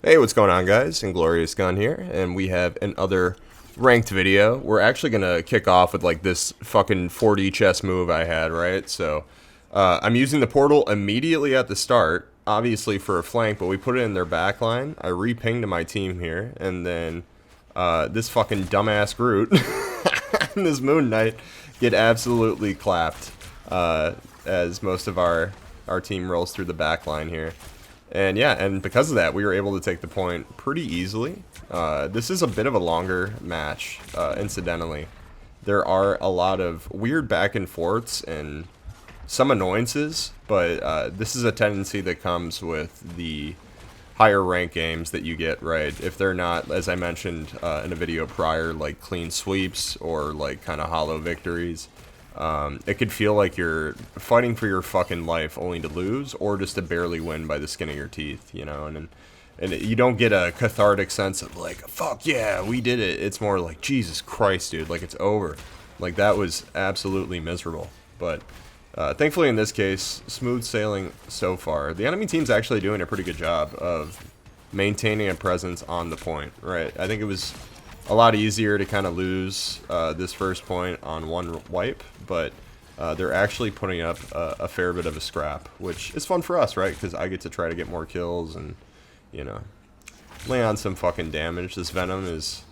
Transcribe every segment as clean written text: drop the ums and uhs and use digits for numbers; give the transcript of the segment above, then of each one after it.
Hey, what's going on, guys? Inglorious Gun here, and we have another ranked video. We're actually gonna kick off with like this fucking 4D chess move I had, right? So I'm using the portal immediately at the start, obviously for a flank, but we put it in their back line. I re-pinged my team here, and then this fucking dumbass Groot and this Moon Knight get absolutely clapped as most of our team rolls through the back line here. And yeah, and because of that, we were able to take the point pretty easily. This is a bit of a longer match, incidentally. There are a lot of weird back and forths and some annoyances, but this is a tendency that comes with the higher rank games that you get, right? If they're not, as I mentioned in a video prior, like clean sweeps or like kind of hollow victories. It could feel like you're fighting for your fucking life only to lose or just to barely win by the skin of your teeth, you know, and you don't get a cathartic sense of like, fuck yeah, we did it. It's more like, Jesus Christ, dude, like it's over. Like that was absolutely miserable. But thankfully in this case, smooth sailing so far. The enemy team's actually doing a pretty good job of maintaining a presence on the point, right? I think it was a lot easier to kind of lose this first point on one wipe, but they're actually putting up a fair bit of a scrap, which is fun for us, right? Because I get to try to get more kills and, you know, lay on some fucking damage. This Venom is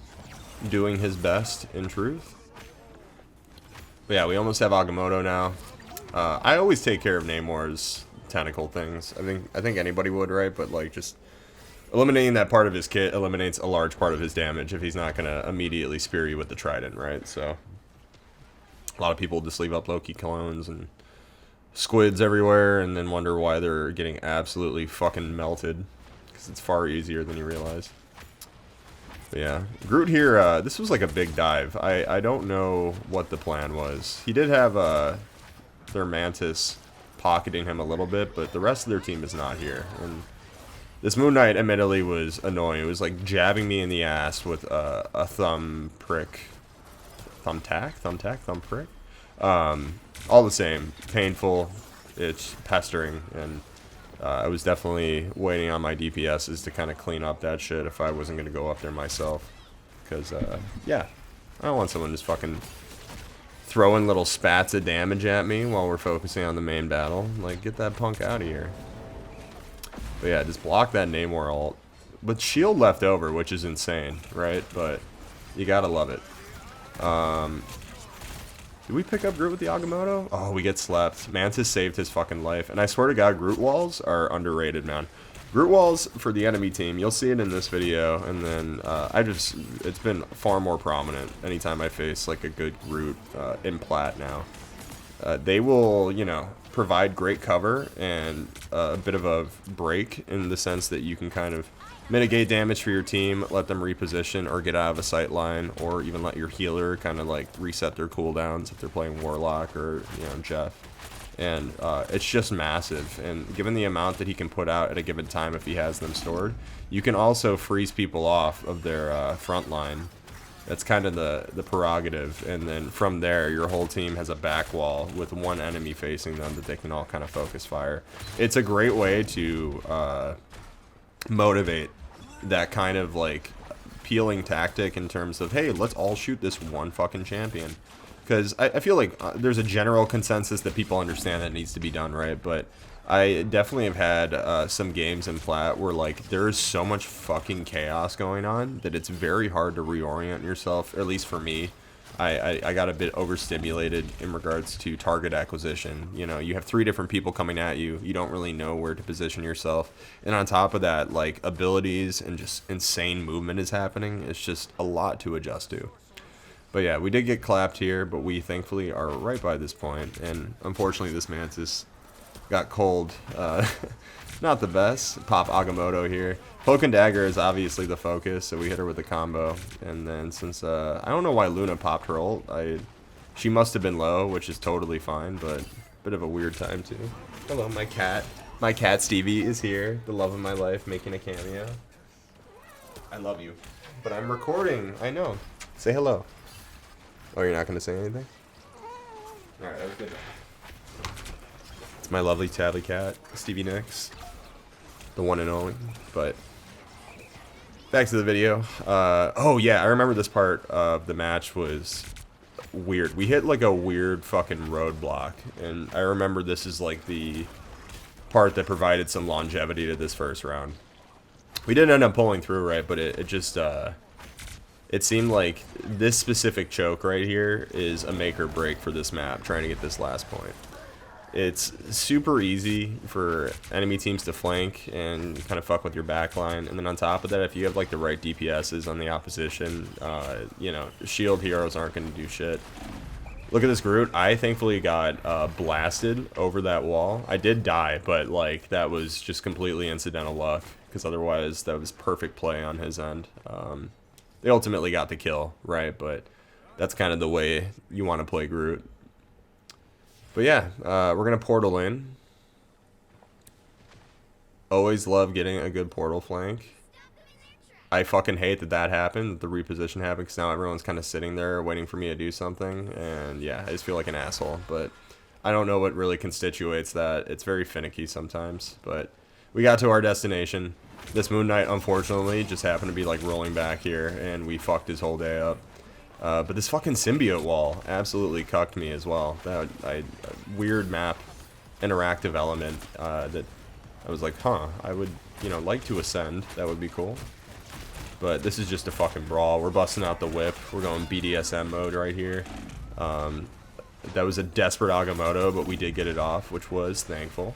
doing his best, in truth. But yeah, we almost have Agamotto now. I always take care of Namor's tentacle things. I think anybody would, right? But like just eliminating that part of his kit eliminates a large part of his damage if he's not going to immediately spear you with the trident, right? So a lot of people just leave up Loki clones and squids everywhere and then wonder why they're getting absolutely fucking melted, because it's far easier than you realize. But yeah, Groot here, this was like a big dive. I don't know what the plan was. He did have their Mantis pocketing him a little bit, but the rest of their team is not here. And this Moon Knight admittedly was annoying. It was like jabbing me in the ass with a thumb prick. Thumb prick? All the same. Painful. It's pestering. And I was definitely waiting on my DPSs to kind of clean up that shit if I wasn't going to go up there myself. Because, yeah. I don't want someone just fucking throwing little spats of damage at me while we're focusing on the main battle. Like, get that punk out of here. But yeah, just block that Namor ult. With shield left over, which is insane, right? But you gotta love it. Did we pick up Groot with the Agamotto? Oh, we get slept. Mantis saved his fucking life. And I swear to God, Groot walls are underrated, man. Groot walls for the enemy team, you'll see it in this video. And then it's been far more prominent anytime I face like a good Groot in Plat now. They will, you know, provide great cover and a bit of a break in the sense that you can kind of mitigate damage for your team, let them reposition or get out of a sight line, or even let your healer kind of like reset their cooldowns if they're playing Warlock or, you know, Jeff. And it's just massive, and given the amount that he can put out at a given time if he has them stored, you can also freeze people off of their front line. That's kind of the prerogative, and then from there your whole team has a back wall with one enemy facing them that they can all kind of focus fire. It's a great way to motivate that kind of like peeling tactic in terms of, hey, let's all shoot this one fucking champion. Because I feel like there's a general consensus that people understand that needs to be done, right? But I definitely have had some games in Plat where like there's so much fucking chaos going on that it's very hard to reorient yourself, or at least for me. I got a bit overstimulated in regards to target acquisition. You know, you have 3 different people coming at you. You don't really know where to position yourself. And on top of that, like abilities and just insane movement is happening. It's just a lot to adjust to. But yeah, we did get clapped here, but we thankfully are right by this point. And unfortunately, this Mantis got cold. Not the best. Pop Agamotto here. Poke and Dagger is obviously the focus, so we hit her with a combo. And then since, I don't know why Luna popped her ult. She must have been low, which is totally fine, but a bit of a weird time too. Hello, my cat. My cat Stevie is here, the love of my life, making a cameo. I love you. But I'm recording, I know. Say hello. Oh, you're not going to say anything? Alright, that was good. It's my lovely Tally cat, Stevie Nicks. The one and only. But back to the video. Oh yeah, I remember this part of the match was weird. We hit like a weird fucking roadblock, and I remember this is like the part that provided some longevity to this first round. We didn't end up pulling through, right? But it just it seemed like this specific choke right here is a make or break for this map, trying to get this last point. It's super easy for enemy teams to flank and kind of fuck with your backline, and then on top of that, if you have like the right DPSs on the opposition, you know, shield heroes aren't going to do shit. Look at this Groot. I thankfully got blasted over that wall. I did die, but like that was just completely incidental luck, because otherwise that was perfect play on his end. They ultimately got the kill, right? But that's kind of the way you want to play Groot. But yeah, we're going to portal in. Always love getting a good portal flank. I fucking hate that that happened, that the reposition happened, because now everyone's kind of sitting there waiting for me to do something. And yeah, I just feel like an asshole. But I don't know what really constitutes that. It's very finicky sometimes. But we got to our destination. This Moon Knight, unfortunately, just happened to be like rolling back here, and we fucked his whole day up. But this fucking symbiote wall absolutely cucked me as well. That weird map interactive element that I was like, huh, I would, you know, like to ascend. That would be cool. But this is just a fucking brawl. We're busting out the whip. We're going BDSM mode right here. That was a desperate Agamotto, but we did get it off, which was thankful.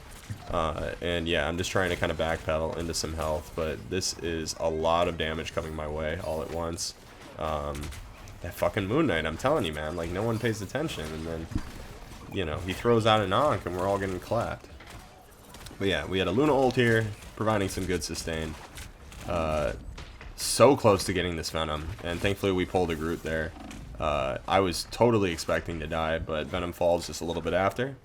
And yeah, I'm just trying to kind of backpedal into some health, but this is a lot of damage coming my way all at once. That fucking Moon Knight, I'm telling you, man, like, no one pays attention, and then, you know, he throws out an Ankh, and we're all getting clapped. But yeah, we had a Luna ult here, providing some good sustain. So close to getting this Venom, and thankfully we pulled a Groot there. I was totally expecting to die, but Venom falls just a little bit after.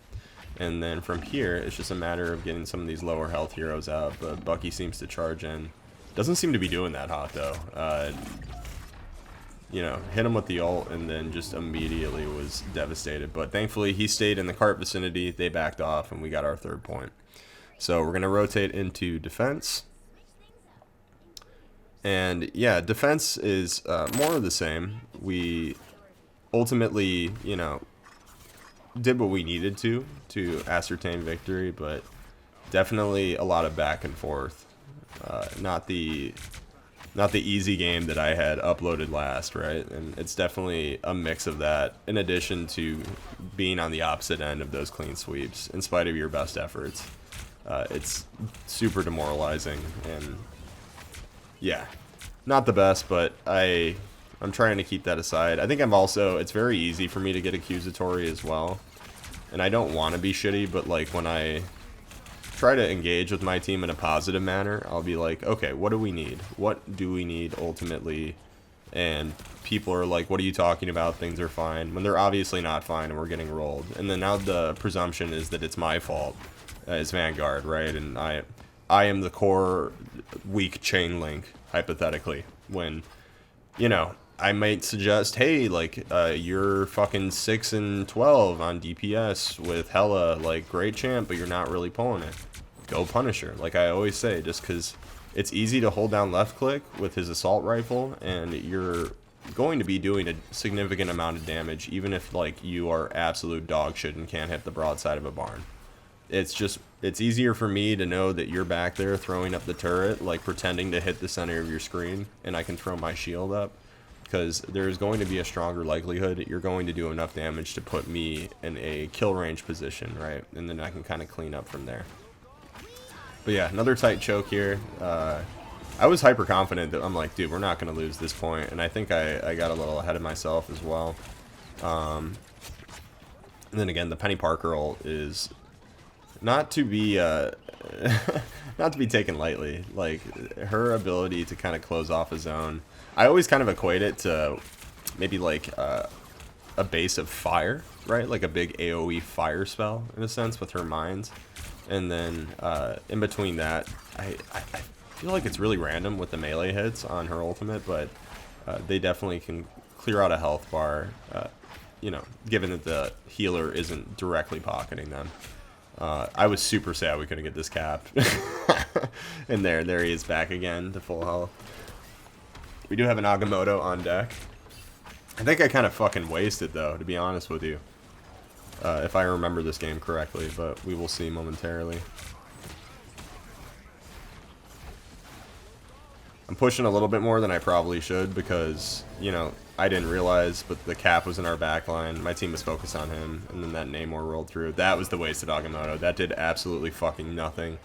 And then from here, it's just a matter of getting some of these lower health heroes out, but Bucky seems to charge in. Doesn't seem to be doing that hot, though. You know, hit him with the ult and then just immediately was devastated. But thankfully, he stayed in the cart vicinity, they backed off, and we got our third point. So we're going to rotate into defense. And yeah, defense is more of the same. We ultimately, you know, did what we needed to ascertain victory, but definitely a lot of back and forth. Not the easy game that I had uploaded last, right? And it's definitely a mix of that, in addition to being on the opposite end of those clean sweeps, in spite of your best efforts. It's super demoralizing, and yeah, not the best, but I'm trying to keep that aside. I think it's very easy for me to get accusatory as well, and I don't want to be shitty, but like when I try to engage with my team in a positive manner, I'll be like, okay, what do we need? What do we need ultimately? And people are like, what are you talking about? Things are fine, when they're obviously not fine and we're getting rolled. And then now the presumption is that it's my fault as Vanguard, right? And I am the core weak chain link, hypothetically, when, you know, I might suggest, hey, like, you're fucking 6 and 12 on DPS with Hella, like, great champ, but you're not really pulling it. Go Punisher, like I always say, just because it's easy to hold down left click with his assault rifle, and you're going to be doing a significant amount of damage, even if, like, you are absolute dog shit and can't hit the broadside of a barn. It's easier for me to know that you're back there throwing up the turret, like pretending to hit the center of your screen, and I can throw my shield up, because there's going to be a stronger likelihood that you're going to do enough damage to put me in a kill range position, right? And then I can kind of clean up from there. But yeah, another tight choke here. I was hyper confident that I'm like, dude, we're not going to lose this point, and I think I got a little ahead of myself as well. And then again, the Penny Parker ult is not to be not to be taken lightly. Like, her ability to kind of close off a zone, I always kind of equate it to maybe like a base of fire, right? Like a big AoE fire spell in a sense with her mines. And then in between that, I feel like it's really random with the melee hits on her ultimate, but they definitely can clear out a health bar, you know, given that the healer isn't directly pocketing them. I was super sad we couldn't get this cap. And there he is back again to full health. We do have an Agamotto on deck. I think I kind of fucking wasted, though, to be honest with you. If I remember this game correctly, but we will see momentarily. I'm pushing a little bit more than I probably should because, you know, I didn't realize, but the cap was in our back line. My team was focused on him, and then that Namor rolled through. That was the wasted Agamotto. That did absolutely fucking nothing.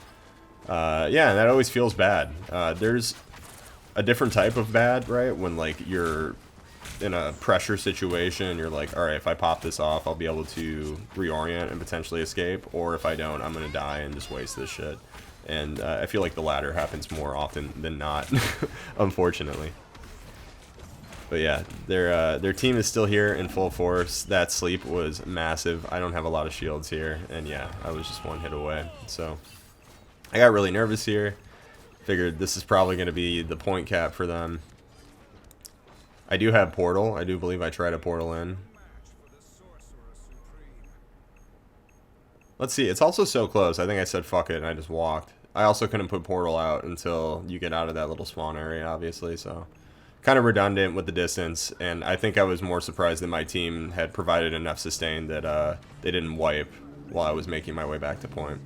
Yeah, and that always feels bad. There's a different type of bad, right? When, like, you're in a pressure situation, you're like, alright, if I pop this off, I'll be able to reorient and potentially escape, or if I don't, I'm gonna die and just waste this shit. And I feel like the latter happens more often than not, unfortunately. But yeah, their team is still here in full force. That sleep was massive. I don't have a lot of shields here, and yeah, I was just one hit away. So I got really nervous here. Figured this is probably going to be the point cap for them. I do have portal. I do believe I tried a portal in. Let's see. It's also so close. I think I said fuck it and I just walked. I also couldn't put portal out until you get out of that little spawn area, obviously. So kind of redundant with the distance. And I think I was more surprised that my team had provided enough sustain that they didn't wipe while I was making my way back to point.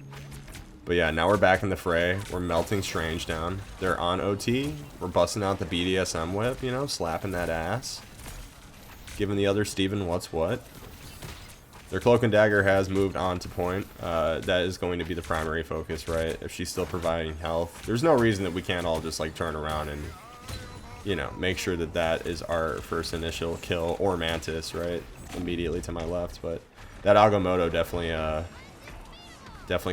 But yeah, now we're back in the fray. We're melting Strange down. They're on OT. We're busting out the BDSM whip, you know, slapping that ass. Giving the other Steven what's what. Their Cloak and Dagger has moved on to point. That is going to be the primary focus, right? If she's still providing health. There's no reason that we can't all just, like, turn around and, you know, make sure that that is our first initial kill. Or Mantis, right? Immediately to my left. But that Agamotto definitely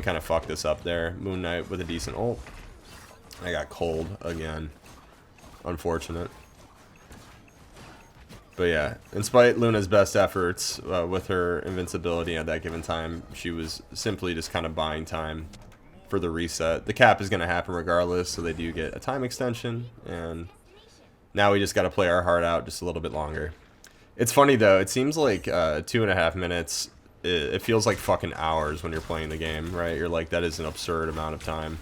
kind of fucked us up there. Moon Knight with a decent ult. I got cold again. Unfortunate. But yeah, in spite Luna's best efforts with her invincibility at that given time, she was simply just kind of buying time for the reset. The cap is going to happen regardless, so they do get a time extension. And now we just got to play our heart out just a little bit longer. It's funny, though. It seems like 2.5 minutes... It feels like fucking hours when you're playing the game, right? You're like, that is an absurd amount of time.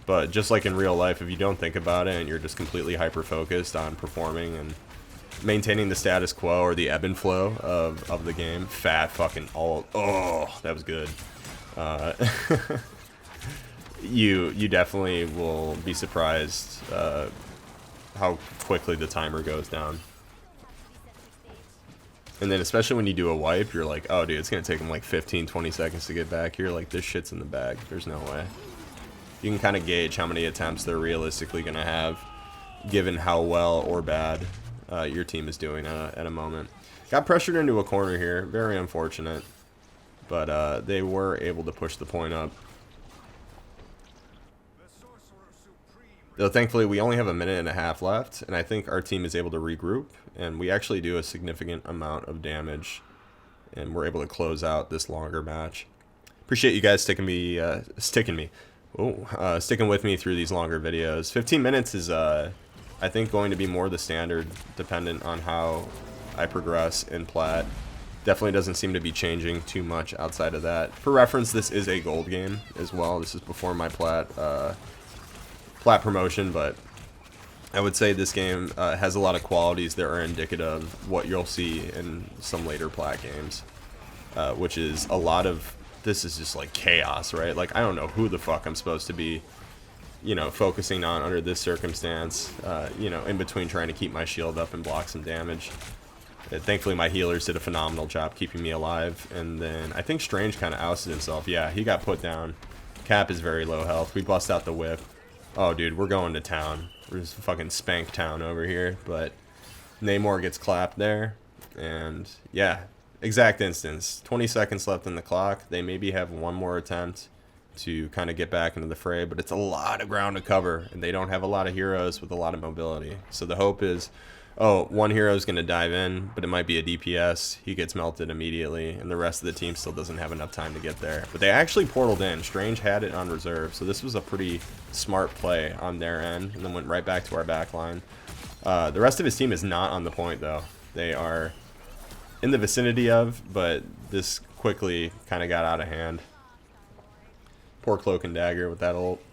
But just like in real life, if you don't think about it and you're just completely hyper-focused on performing and maintaining the status quo or the ebb and flow of the game, fat fucking ult. Oh, that was good. You definitely will be surprised how quickly the timer goes down. And then especially when you do a wipe, you're like, oh, dude, it's going to take them like 15, 20 seconds to get back. You're like, this shit's in the bag. There's no way. You can kind of gauge how many attempts they're realistically going to have, given how well or bad your team is doing at a moment. Got pressured into a corner here. Very unfortunate. But they were able to push the point up. Though thankfully we only have a minute and a half left, and I think our team is able to regroup, and we actually do a significant amount of damage, and we're able to close out this longer match. Appreciate you guys sticking with me through these longer videos. 15 minutes is I think going to be more the standard, dependent on how I progress in Plat. Definitely doesn't seem to be changing too much outside of that. For reference, this is a gold game as well. This is before my Plat promotion, but I would say this game has a lot of qualities that are indicative of what you'll see in some later Plat games, which is a lot of, this is just like chaos, right? Like, I don't know who the fuck I'm supposed to be, you know, focusing on under this circumstance, you know, in between trying to keep my shield up and block some damage. Thankfully, my healers did a phenomenal job keeping me alive, and then I think Strange kind of ousted himself. Yeah, he got put down. Cap is very low health. We bust out the whip. Oh, dude, we're going to town. We're just fucking spank town over here. But Namor gets clapped there. And, yeah, exact instance. 20 seconds left in the clock. They maybe have one more attempt to kind of get back into the fray. But it's a lot of ground to cover. And they don't have a lot of heroes with a lot of mobility. So the hope is, oh, one hero is going to dive in, but it might be a DPS. He gets melted immediately, and the rest of the team still doesn't have enough time to get there. But they actually portaled in. Strange had it on reserve, so this was a pretty smart play on their end, and then went right back to our back line. The rest of his team is not on the point, though. They are in the vicinity of, but this quickly kind of got out of hand. Poor Cloak and Dagger with that ult.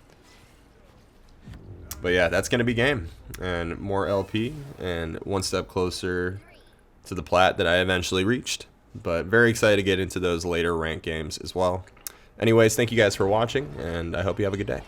But yeah, that's going to be game. And more LP and one step closer to the plat that I eventually reached. But very excited to get into those later rank games as well. Anyways, thank you guys for watching, and I hope you have a good day.